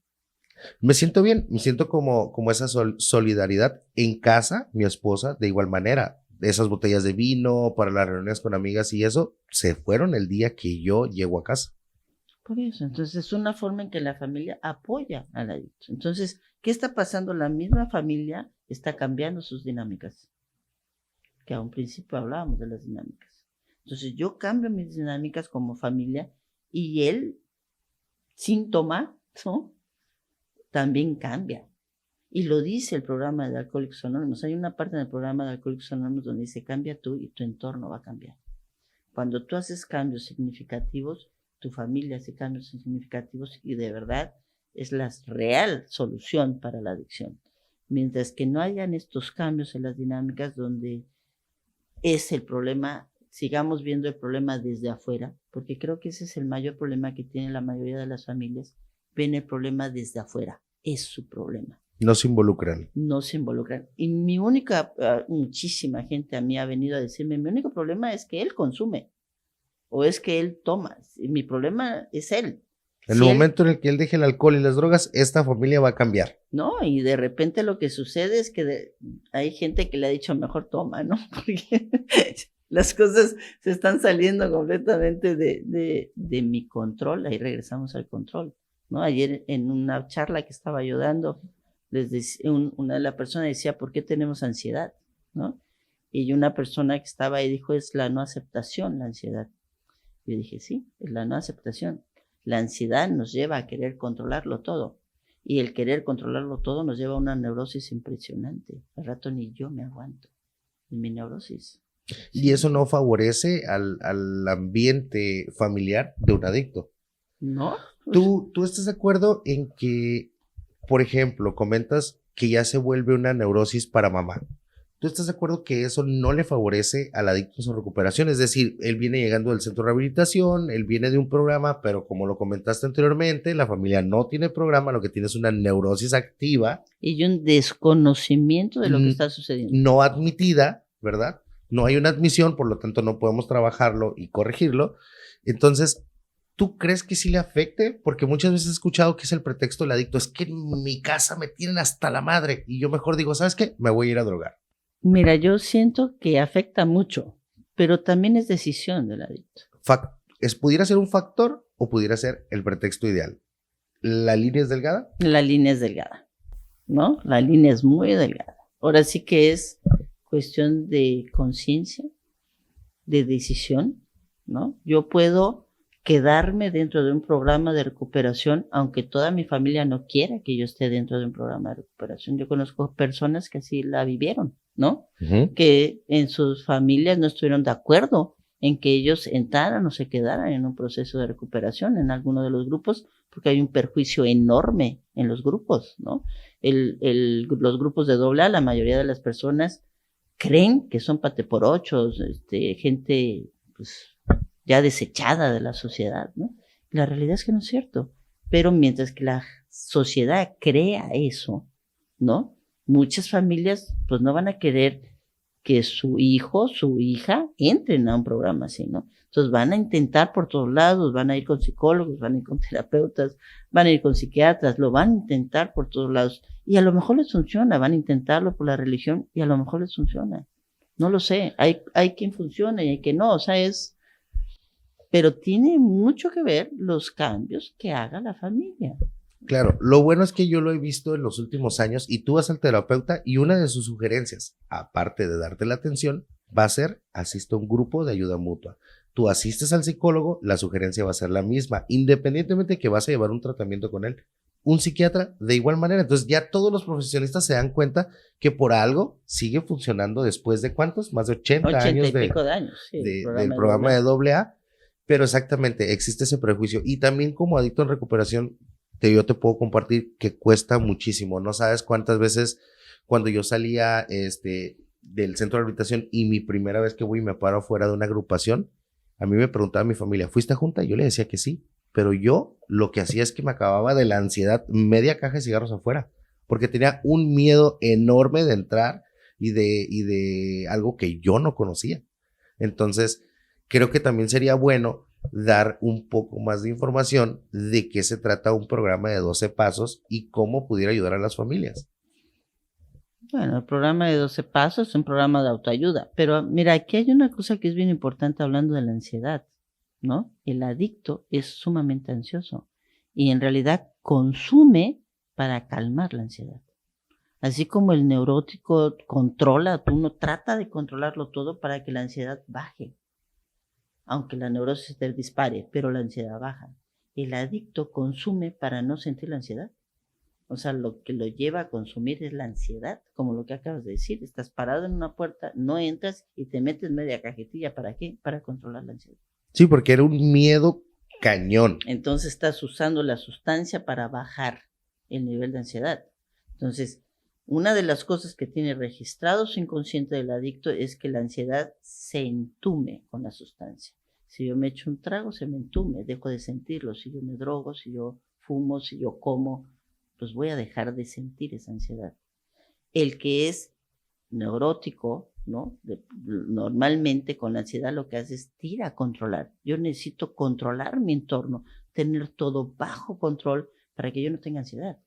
Me siento bien, me siento como esa solidaridad en casa, mi esposa, de igual manera. Esas botellas de vino para las reuniones con amigas y eso se fueron el día que yo llego a casa. Por eso, entonces es una forma en que la familia apoya al adicto. Entonces, ¿qué está pasando? La misma familia está cambiando sus dinámicas, que a un principio hablábamos de las dinámicas. Entonces, yo cambio mis dinámicas como familia y el síntoma, ¿no?, también cambia. Y lo dice el programa de Alcohólicos Anónimos. Hay una parte en el programa de Alcohólicos Anónimos donde dice, cambia tú y tu entorno va a cambiar. Cuando tú haces cambios significativos, tu familia hace cambios significativos y de verdad es la real solución para la adicción. Mientras que no hayan estos cambios en las dinámicas donde es el problema, sigamos viendo el problema desde afuera, porque creo que ese es el mayor problema que tiene la mayoría de las familias, ven el problema desde afuera, es su problema. No se involucran. No se involucran. Y muchísima gente a mí ha venido a decirme, mi único problema es que él consume o es que él toma. Y mi problema es él. En el momento en el que él deje el alcohol y las drogas, esta familia va a cambiar. No, y de repente lo que sucede es que hay gente que le ha dicho mejor toma, ¿no? Porque las cosas se están saliendo completamente de mi control. Ahí regresamos al control, ¿no? Ayer en una charla que estaba yo dando, una de las personas decía, ¿por qué tenemos ansiedad? ¿No? Y una persona que estaba ahí dijo, es la no aceptación, la ansiedad. Yo dije, sí, es la no aceptación. La ansiedad nos lleva a querer controlarlo todo. Y el querer controlarlo todo nos lleva a una neurosis impresionante. Al rato ni yo me aguanto en mi neurosis. Y eso no favorece al ambiente familiar de un adicto. ¿No? ¿Tú estás de acuerdo en que, por ejemplo, comentas que ya se vuelve una neurosis para mamá? ¿Tú estás de acuerdo que eso no le favorece al adicto en su recuperación? Es decir, él viene llegando del centro de rehabilitación, él viene de un programa, pero como lo comentaste anteriormente, la familia no tiene programa, lo que tiene es una neurosis activa. Y un desconocimiento de lo que está sucediendo. No admitida, ¿verdad? No hay una admisión, por lo tanto no podemos trabajarlo y corregirlo. Entonces, ¿tú crees que sí le afecte? Porque muchas veces he escuchado que es el pretexto del adicto, es que en mi casa me tienen hasta la madre y yo mejor digo, ¿sabes qué? Me voy a ir a drogar. Mira, yo siento que afecta mucho, pero también es decisión del adicto. ¿Pudiera ser un factor o pudiera ser el pretexto ideal? ¿La línea es delgada? La línea es delgada, ¿no? La línea es muy delgada. Ahora sí que es cuestión de conciencia, de decisión, ¿no? Yo puedo quedarme dentro de un programa de recuperación, aunque toda mi familia no quiera que yo esté dentro de un programa de recuperación. Yo conozco personas que así la vivieron, ¿no? Uh-huh. Que en sus familias no estuvieron de acuerdo en que ellos entraran o se quedaran en un proceso de recuperación en alguno de los grupos, porque hay un perjuicio enorme en los grupos, ¿no? Los grupos de AA, la mayoría de las personas creen que son pateporochos, gente, pues, ya desechada de la sociedad, ¿no? La realidad es que no es cierto, pero mientras que la sociedad crea eso, ¿no? Muchas familias pues no van a querer que su hijo, su hija entren a un programa así, ¿no? Entonces van a intentar por todos lados, van a ir con psicólogos, van a ir con terapeutas, van a ir con psiquiatras, lo van a intentar por todos lados y a lo mejor les funciona, van a intentarlo por la religión y a lo mejor les funciona. No lo sé, hay quien funciona y hay quien no, o sea, pero tiene mucho que ver los cambios que haga la familia. Claro, lo bueno es que yo lo he visto en los últimos años y tú vas al terapeuta y una de sus sugerencias, aparte de darte la atención, va a ser asiste a un grupo de ayuda mutua. Tú asistes al psicólogo, la sugerencia va a ser la misma, independientemente de que vas a llevar un tratamiento con él. Un psiquiatra de igual manera. Entonces ya todos los profesionistas se dan cuenta que por algo sigue funcionando después de ¿cuántos? Más de 80 años y pico de años, sí, del programa de AA. Pero exactamente, existe ese prejuicio. Y también como adicto en recuperación, yo te puedo compartir que cuesta muchísimo. No sabes cuántas veces cuando yo salía del centro de rehabilitación y mi primera vez que voy y me paro fuera de una agrupación, a mí me preguntaba mi familia, ¿fuiste a junta? Yo le decía que sí, pero yo lo que hacía es que me acababa de la ansiedad, media caja de cigarros afuera, porque tenía un miedo enorme de entrar y de algo que yo no conocía. Entonces, creo que también sería bueno dar un poco más de información de qué se trata un programa de 12 pasos y cómo pudiera ayudar a las familias. Bueno, el programa de 12 pasos es un programa de autoayuda, pero mira, aquí hay una cosa que es bien importante hablando de la ansiedad, ¿no? El adicto es sumamente ansioso y en realidad consume para calmar la ansiedad. Así como el neurótico controla, uno trata de controlarlo todo para que la ansiedad baje, aunque la neurosis te dispare, pero la ansiedad baja. El adicto consume para no sentir la ansiedad. O sea, lo que lo lleva a consumir es la ansiedad, como lo que acabas de decir. Estás parado en una puerta, no entras y te metes media cajetilla. ¿Para qué? Para controlar la ansiedad. Sí, porque era un miedo cañón. Entonces estás usando la sustancia para bajar el nivel de ansiedad. Entonces, una de las cosas que tiene registrado su inconsciente del adicto es que la ansiedad se entume con la sustancia. Si yo me echo un trago, se me entume, dejo de sentirlo. Si yo me drogo, si yo fumo, si yo como, pues voy a dejar de sentir esa ansiedad. El que es neurótico, ¿no? Normalmente con la ansiedad lo que hace es tira a controlar. Yo necesito controlar mi entorno, tener todo bajo control para que yo no tenga ansiedad.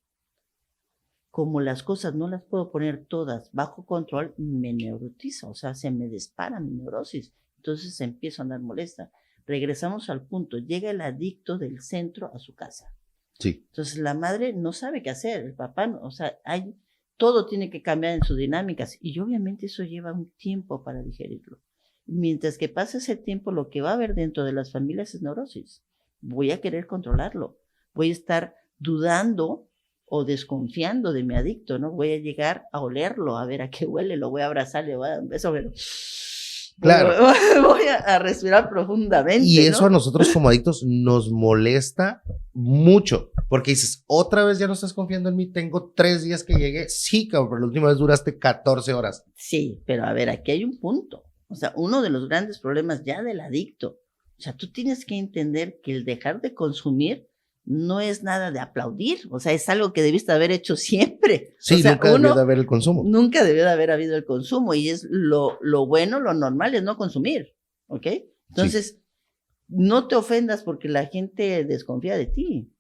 Como las cosas no las puedo poner todas bajo control, me neurotiza, o sea, se me dispara mi neurosis. Entonces empiezo a andar molesta. Regresamos al punto, llega el adicto del centro a su casa. Sí. Entonces la madre no sabe qué hacer, el papá, o sea, todo tiene que cambiar en sus dinámicas y obviamente eso lleva un tiempo para digerirlo. Mientras que pasa ese tiempo, lo que va a haber dentro de las familias es neurosis. Voy a querer controlarlo, voy a estar dudando o desconfiando de mi adicto, ¿no? Voy a llegar a olerlo, a ver a qué huele, lo voy a abrazar, le voy a dar un beso, pero... Claro. Voy a respirar profundamente. Y eso, ¿no? a nosotros como adictos nos molesta mucho, porque dices, otra vez ya no estás confiando en mí, tengo 3 días que llegué, sí, cabrón, pero la última vez duraste 14 horas. Sí, pero a ver, aquí hay un punto. O sea, uno de los grandes problemas ya del adicto, o sea, tú tienes que entender que el dejar de consumir no es nada de aplaudir, o sea, es algo que debiste haber hecho siempre. Sí, o sea, nunca debió de haber el consumo. Nunca debió de haber habido el consumo y es lo bueno, lo normal es no consumir, ¿ok? Entonces, sí, no te ofendas porque la gente desconfía de ti.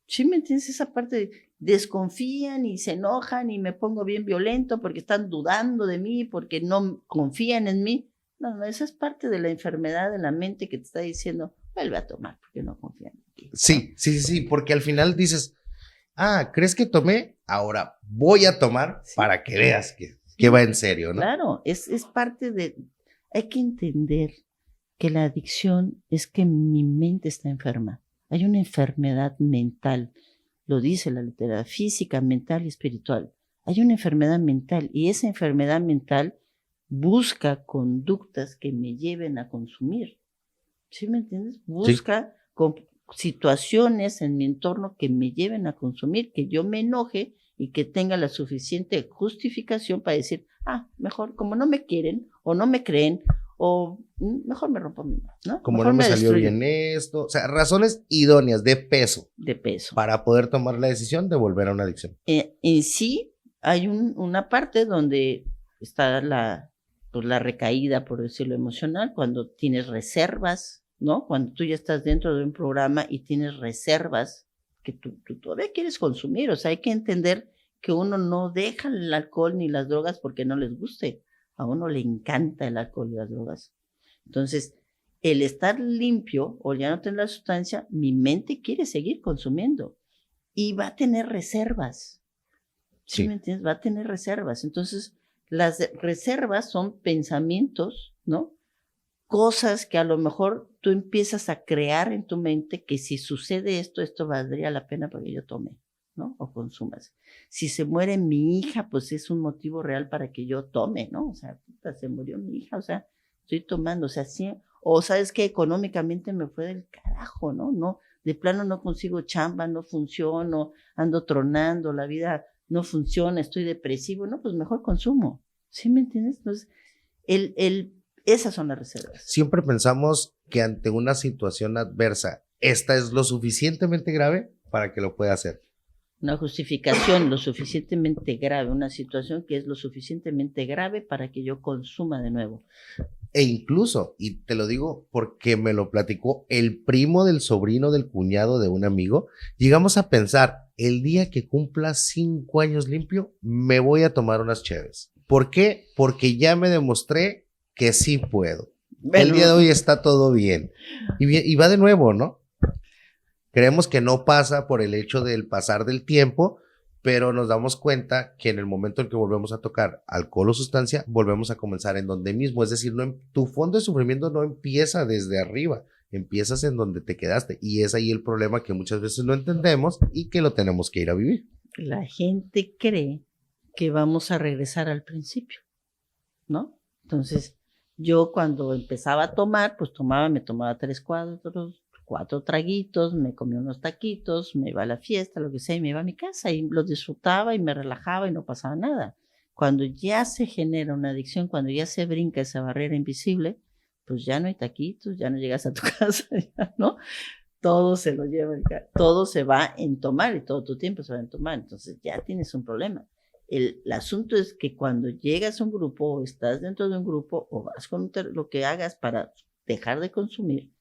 ¿Sí me entiendes? Esa parte de desconfían y se enojan y me pongo bien violento porque están dudando de mí, porque no confían en mí. No, esa es parte de la enfermedad de la mente que te está diciendo, vuelve a tomar porque no confían en ti. Sí, porque al final dices, ¿crees que tomé? Ahora voy a tomar para que veas que va en serio, ¿no? Claro, es parte de, hay que entender que la adicción es que mi mente está enferma. Hay una enfermedad mental, lo dice la literatura, física, mental y espiritual. Hay una enfermedad mental y esa enfermedad mental busca conductas que me lleven a consumir. ¿Sí me entiendes? Busca situaciones en mi entorno que me lleven a consumir, que yo me enoje y que tenga la suficiente justificación para decir, mejor como no me quieren o no me creen, o mejor me rompo mi mano, ¿no? Como mejor no me salió bien esto, o sea, razones idóneas de peso. Para poder tomar la decisión de volver a una adicción. En sí, hay una parte donde está la recaída, por decirlo emocional, cuando tienes reservas, ¿no? Cuando tú ya estás dentro de un programa y tienes reservas que tú todavía quieres consumir, o sea, hay que entender que uno no deja el alcohol ni las drogas porque no les guste. A uno le encanta el alcohol y las drogas. Entonces, el estar limpio o ya no tener la sustancia, mi mente quiere seguir consumiendo y va a tener reservas. ¿Sí me entiendes? Va a tener reservas. Entonces, las reservas son pensamientos, ¿no? Cosas que a lo mejor tú empiezas a crear en tu mente que si sucede esto valdría la pena para que yo tome, ¿no? O consumas. Si se muere mi hija, pues es un motivo real para que yo tome, ¿no? O sea, se murió mi hija, o sea, estoy tomando, o sea, sí, O sabes que económicamente me fue del carajo, ¿no? No, de plano no consigo chamba, no funciono, ando tronando, la vida no funciona, estoy depresivo, no, pues mejor consumo. ¿Sí me entiendes? Entonces, esas son las reservas. Siempre pensamos que ante una situación adversa, esta es lo suficientemente grave para que lo pueda hacer. Una justificación lo suficientemente grave, una situación que es lo suficientemente grave para que yo consuma de nuevo. E incluso, y te lo digo porque me lo platicó el primo del sobrino del cuñado de un amigo, llegamos a pensar, el día que cumpla 5 años limpio, me voy a tomar unas cheves. ¿Por qué? Porque ya me demostré que sí puedo. El día de hoy está todo bien. Y va de nuevo, ¿no? Creemos que no pasa por el hecho del pasar del tiempo, pero nos damos cuenta que en el momento en que volvemos a tocar alcohol o sustancia, volvemos a comenzar en donde mismo. Es decir, tu fondo de sufrimiento no empieza desde arriba, empiezas en donde te quedaste. Y es ahí el problema que muchas veces no entendemos y que lo tenemos que ir a vivir. La gente cree que vamos a regresar al principio, ¿no? Entonces, yo cuando empezaba a tomar, pues me tomaba 3 cuadros, 4 traguitos, me comía unos taquitos, me iba a la fiesta, lo que sea, y me iba a mi casa y los disfrutaba y me relajaba y no pasaba nada. Cuando ya se genera una adicción, cuando ya se brinca esa barrera invisible, pues ya no hay taquitos, ya no llegas a tu casa, ya, ¿no? Todo se lo lleva, todo se va en tomar y todo tu tiempo se va en tomar, entonces ya tienes un problema. El asunto es que cuando llegas a un grupo o estás dentro de un grupo o vas con lo que hagas para dejar de consumir,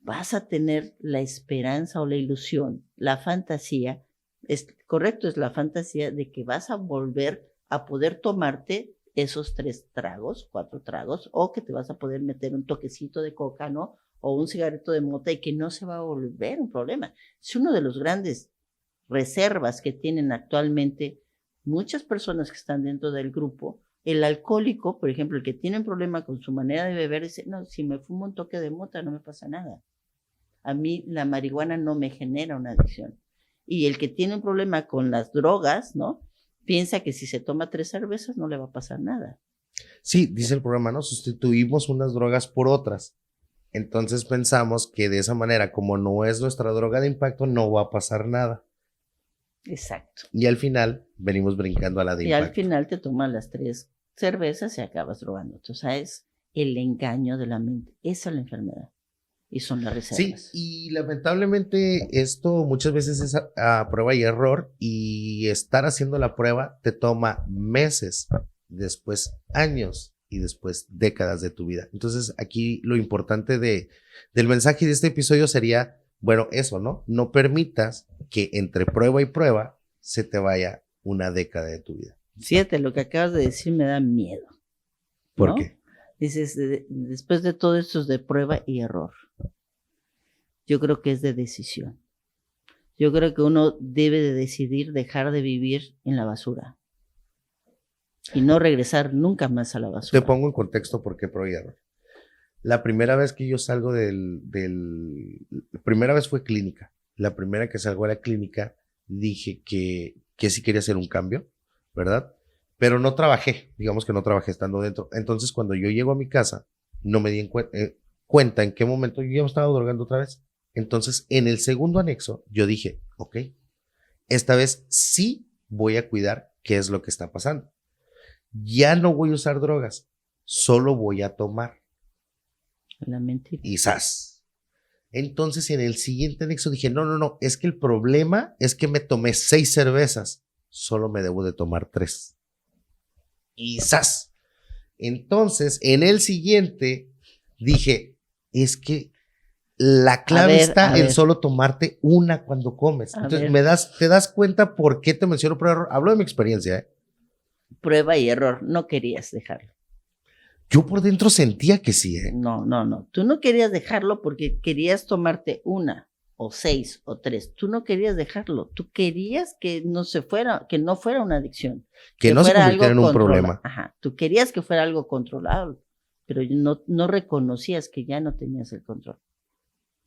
vas a tener la esperanza o la ilusión, la fantasía, es la fantasía de que vas a volver a poder tomarte esos 3 tragos, 4 tragos, o que te vas a poder meter un toquecito de coca, ¿no? O un cigarrito de mota y que no se va a volver un problema. Es uno de los grandes reservas que tienen actualmente muchas personas que están dentro del grupo. El alcohólico, por ejemplo, el que tiene un problema con su manera de beber, dice, no, si me fumo un toque de mota no me pasa nada. A mí la marihuana no me genera una adicción. Y el que tiene un problema con las drogas, ¿no? Piensa que si se toma 3 cervezas no le va a pasar nada. Sí, dice el programa, ¿no? Sustituimos unas drogas por otras. Entonces pensamos que de esa manera, como no es nuestra droga de impacto, no va a pasar nada. Exacto. Y al final venimos brincando a la de impacto. Y al final te tomas las 3 cervezas y acabas drogándote. O sea, es el engaño de la mente. Esa es la enfermedad. Y son las reservas. Sí, y lamentablemente esto muchas veces es a prueba y error, y estar haciendo la prueba te toma meses, después años y después décadas de tu vida. Entonces aquí lo importante del mensaje de este episodio sería, bueno, eso, ¿no? No permitas que entre prueba y prueba se te vaya una década de tu vida. Fíjate, lo que acabas de decir me da miedo. ¿Por qué? Dices, después de todo esto es de prueba y error. Yo creo que es de decisión. Yo creo que uno debe de decidir dejar de vivir en la basura y no regresar nunca más a la basura. Te pongo en contexto por qué prueba y error. La primera vez que yo salgo la primera vez fue clínica. La primera que salgo a la clínica dije que sí quería hacer un cambio, ¿verdad? Pero no trabajé, digamos que no trabajé estando dentro. Entonces, cuando yo llego a mi casa, no me di cuenta en qué momento yo ya me estaba drogando otra vez. Entonces, en el segundo anexo, yo dije, ok, esta vez sí voy a cuidar qué es lo que está pasando. Ya no voy a usar drogas, solo voy a tomar. La mentira. Y ¡zas! Entonces, en el siguiente anexo dije, no, es que el problema es que me tomé 6 cervezas, solo me debo de tomar 3. Y ¡zas! Entonces, en el siguiente dije, es que la clave está en solo tomarte una cuando comes. Entonces, te das cuenta por qué te menciono prueba y error. Hablo de mi experiencia, ¿eh? Prueba y error, no querías dejarlo. Yo por dentro sentía que sí, ¿eh? No. Tú no querías dejarlo porque querías tomarte 1 o 6 o 3. Tú no querías dejarlo. Tú querías que no fuera una adicción. Que no se convirtiera en un problema. Ajá. Tú querías que fuera algo controlable, pero no reconocías que ya no tenías el control.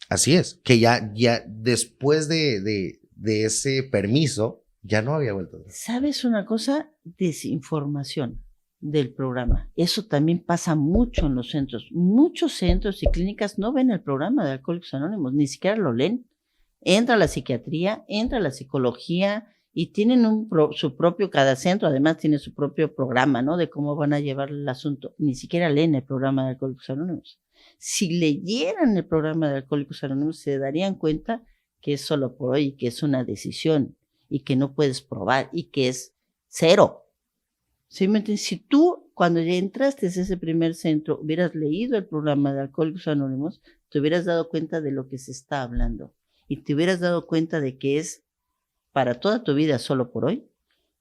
Así es, que ya después de ese permiso, ya no había vuelto. ¿Sabes una cosa? Desinformación. del programa. Eso también pasa mucho en los centros. Muchos centros y clínicas no ven el programa de Alcohólicos Anónimos, ni siquiera lo leen. Entra la psiquiatría, entra la psicología y tienen su propio, cada centro además tiene su propio programa, ¿no? De cómo van a llevar el asunto. Ni siquiera leen el programa de Alcohólicos Anónimos. Si leyeran el programa de Alcohólicos Anónimos, se darían cuenta que es solo por hoy, que es una decisión y que no puedes probar y que es cero. ¿Sí me entiendes? Si tú, cuando ya entraste a ese primer centro, hubieras leído el programa de Alcohólicos Anónimos, te hubieras dado cuenta de lo que se está hablando y te hubieras dado cuenta de que es para toda tu vida solo por hoy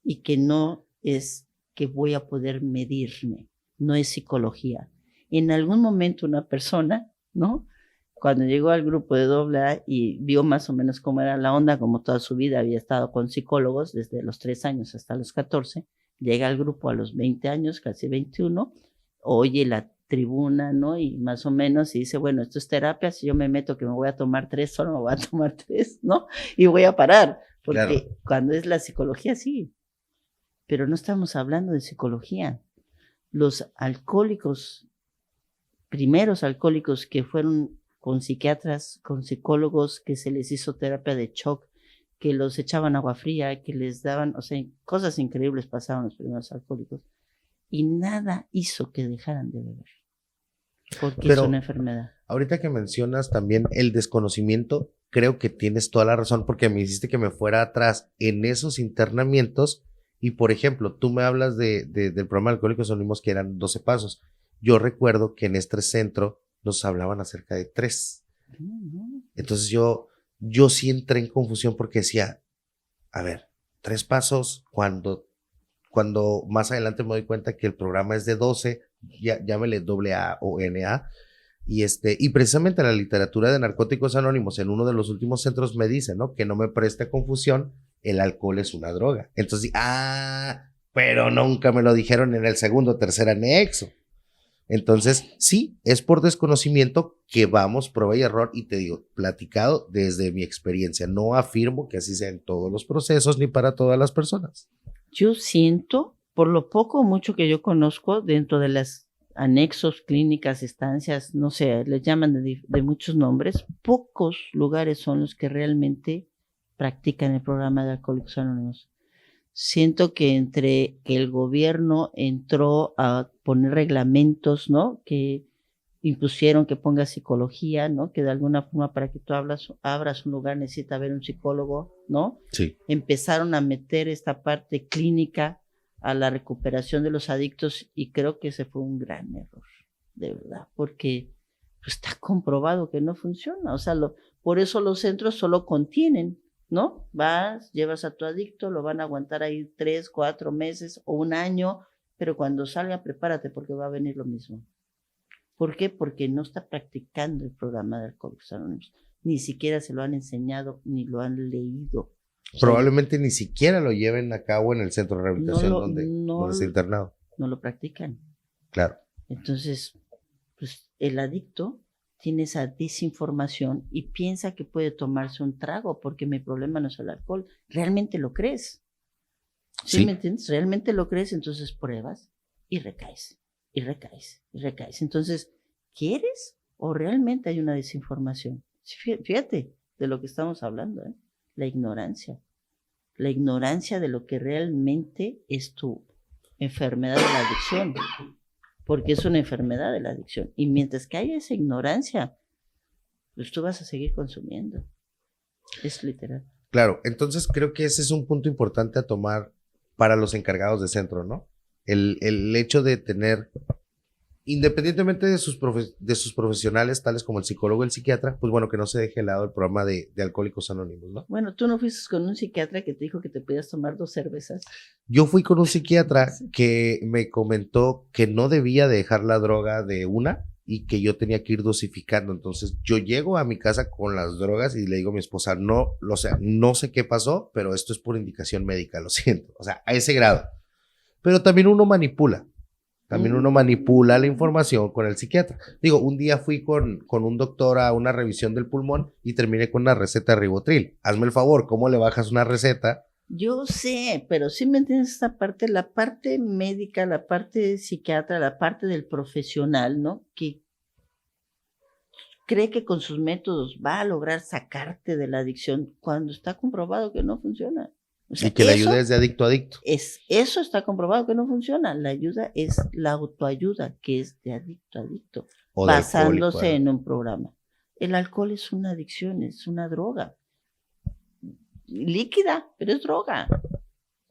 y que no es que voy a poder medirme, no es psicología. En algún momento una persona, ¿no? Cuando llegó al grupo de AA y vio más o menos cómo era la onda, como toda su vida había estado con psicólogos desde los 3 años hasta los 14, llega al grupo a los 20 años, casi 21, oye la tribuna, ¿no? Y más o menos y dice, bueno, esto es terapia, si yo me meto que me voy a tomar 3, solo me voy a tomar 3, ¿no? Y voy a parar, porque claro, cuando es la psicología, sí, pero no estamos hablando de psicología. Los alcohólicos, primeros alcohólicos que fueron con psiquiatras, con psicólogos, que se les hizo terapia de shock, que los echaban agua fría, que les daban, o sea, cosas increíbles pasaban los primeros alcohólicos. Y nada hizo que dejaran de beber, porque es una enfermedad. Ahorita que mencionas también el desconocimiento, creo que tienes toda la razón, porque me hiciste que me fuera atrás en esos internamientos. Y, por ejemplo, tú me hablas del programa de Alcohólicos Anónimos, que eran 12 pasos. Yo recuerdo que en este centro nos hablaban acerca de 3. Entonces yo sí entré en confusión porque decía, a ver, 3 pasos, cuando más adelante me doy cuenta que el programa es de 12, llámele AA o NA, y precisamente la literatura de Narcóticos Anónimos en uno de los últimos centros me dice, ¿no? Que no me preste confusión, el alcohol es una droga. Entonces, pero nunca me lo dijeron en el segundo o tercer anexo. Entonces, sí, es por desconocimiento que vamos prueba y error, y te digo, platicado desde mi experiencia. No afirmo que así sea en todos los procesos ni para todas las personas. Yo siento, por lo poco o mucho que yo conozco, dentro de las anexos, clínicas, estancias, no sé, les llaman de muchos nombres, pocos lugares son los que realmente practican el programa de Alcohólicos Anónimos. Siento que entre que el gobierno entró a poner reglamentos, ¿no? Que impusieron que ponga psicología, ¿no? Que de alguna forma para que tú abras un lugar necesita haber un psicólogo, ¿no? Sí. Empezaron a meter esta parte clínica a la recuperación de los adictos y creo que ese fue un gran error, de verdad, porque pues, está comprobado que no funciona. O sea, por eso los centros solo contienen, ¿no? Vas, llevas a tu adicto, lo van a aguantar ahí 3, 4 meses o 1 año, pero cuando salga prepárate porque va a venir lo mismo. ¿Por qué? Porque no está practicando el programa de Alcohólicos Anónimos. Ni siquiera se lo han enseñado, ni lo han leído. Probablemente ni siquiera lo lleven a cabo en el centro de rehabilitación donde está internado. No lo practican. Claro. Entonces, pues el adicto tiene esa desinformación y piensa que puede tomarse un trago porque mi problema no es el alcohol. ¿Realmente lo crees? ¿Sí me entiendes? ¿Realmente lo crees? Entonces pruebas y recaes, y recaes, y recaes. Entonces, ¿quieres o realmente hay una desinformación? Fíjate de lo que estamos hablando, ¿eh? La ignorancia de lo que realmente es tu enfermedad de la adicción, porque es una enfermedad de la adicción. Y mientras que haya esa ignorancia, pues tú vas a seguir consumiendo. Es literal. Claro, entonces creo que ese es un punto importante a tomar para los encargados de centro, ¿no? El hecho de tener, independientemente de sus profesionales, tales como el psicólogo o el psiquiatra, pues bueno, que no se deje de lado el programa de Alcohólicos Anónimos, ¿no? Bueno, ¿tú no fuiste con un psiquiatra que te dijo que te podías tomar 2 cervezas? Yo fui con un psiquiatra que me comentó que no debía dejar la droga de una y que yo tenía que ir dosificando. Entonces yo llego a mi casa con las drogas y le digo a mi esposa, no sé qué pasó, pero esto es por indicación médica, lo siento. O sea, a ese grado. Pero también uno manipula. La información con el psiquiatra. Digo, un día fui con un doctor a una revisión del pulmón y terminé con una receta de Ribotril. Hazme el favor, ¿cómo le bajas una receta Yo sé, pero sí me entiendes esta parte, la parte médica, la parte psiquiatra, la parte del profesional, ¿no? Que cree que con sus métodos va a lograr sacarte de la adicción cuando está comprobado que no funciona. O sea, Y que la ayuda es de adicto a adicto. eso está comprobado que no funciona. La ayuda es la autoayuda, que es de adicto a adicto, O de basándose alcohólico, en un programa. El alcohol es una adicción, es una droga. Líquida, pero es droga.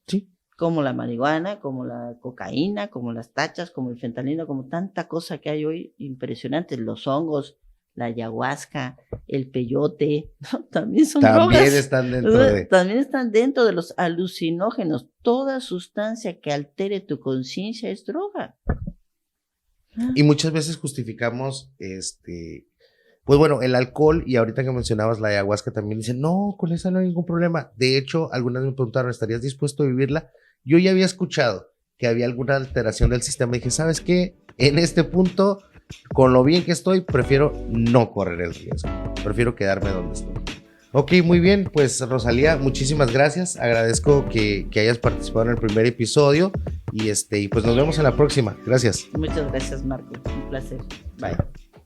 Sí. Como la marihuana, como la cocaína, como las tachas, como el fentanilo, como tanta cosa que hay hoy impresionantes. Los hongos, la ayahuasca, el peyote, ¿no? También son También drogas. están dentro de... También están dentro de los alucinógenos. Toda sustancia que altere tu conciencia es droga. Y muchas veces justificamos, pues bueno, el alcohol, y ahorita que mencionabas la ayahuasca también dicen, no, con esa no hay ningún problema. De hecho, algunas me preguntaron, ¿estarías dispuesto a vivirla? Yo ya había escuchado que había alguna alteración del sistema. Y dije, ¿sabes qué? En este punto, con lo bien que estoy, prefiero no correr el riesgo. Prefiero quedarme donde estoy. Ok, muy bien, pues Rosalía, muchísimas gracias. Agradezco que hayas participado en el primer episodio y pues nos vemos en la próxima. Gracias. Muchas gracias, Marco. Un placer. Bye.